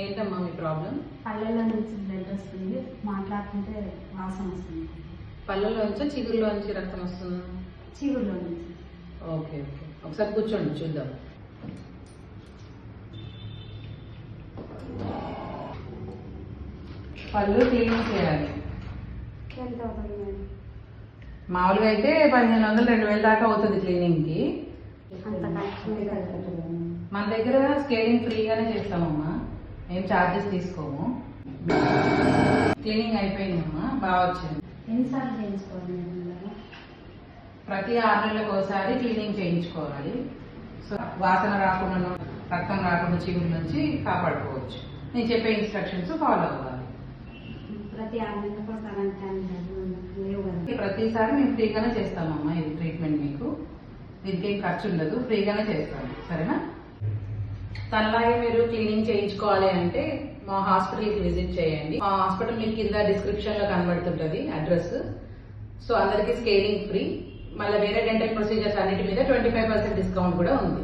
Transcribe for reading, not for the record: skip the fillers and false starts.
ఏంటమ్మా మీ ప్రాబ్లం? పళ్ళల్లో నుంచి బ్లడ్ వస్తుంది, మాట్లాడుతుంటే వాసన వస్తుంది. పళ్ళలోంచి చిగురులోంచి రక్తం వస్తుందా? చిగురులో నుంచి. ఓకే ఓకే, ఒకసారి కూర్చోండి చూద్దాం. పళ్ళు క్లీనింగ్ చేయాలి. ఎంత అవుతుంది మేడం? మామూలుగా అయితే 1500 2000 దాకా అవుతుంది క్లీనింగ్కి. అంత కష్టమే కదా. మన దగ్గర స్కేలింగ్ ఫ్రీగానే చేస్తామమ్మా, ఏం ఛార్జెస్ తీసుకోము. క్లీనింగ్ అయిపోయిందమ్మా, బాగా వచ్చింది. ఎన్నిసార్లు చేయించుకోవాలి మేడం? ప్రతి 6 నెలలకు ఒకసారి క్లీనింగ్ చేయించుకోవాలి. సో వాసన రాకుండా, రక్తం రాకుండా చిగురు నుంచి కాపాడుకోవచ్చు. నేను చెప్పే ఇన్స్ట్రక్షన్స్ ఫాలో అవ్వాలి. ప్రతి 6 నెలలకు ఒకసారి లేవు కదా. ప్రతిసారి మేము ఫ్రీగానే చేస్తామమ్మా ఇది ట్రీట్మెంట్. మీకు దీనికి ఏం ఖర్చు ఉండదు, ఫ్రీగానే చేస్తాము. సరేనా? తనలాగే మీరు క్లీనింగ్ చేయించుకోవాలి అంటే మా హాస్పిటల్కి విజిట్ చేయండి. మా హాస్పిటల్ మీకు కింద డిస్క్రిప్షన్ లో కనబడుతుంటది అడ్రస్. సో అందరికి స్కేలింగ్ ఫ్రీ. మళ్ళీ వేరే డెంటల్ ప్రొసీజర్స్ అన్నిటి మీద 25% డిస్కౌంట్ కూడా ఉంది.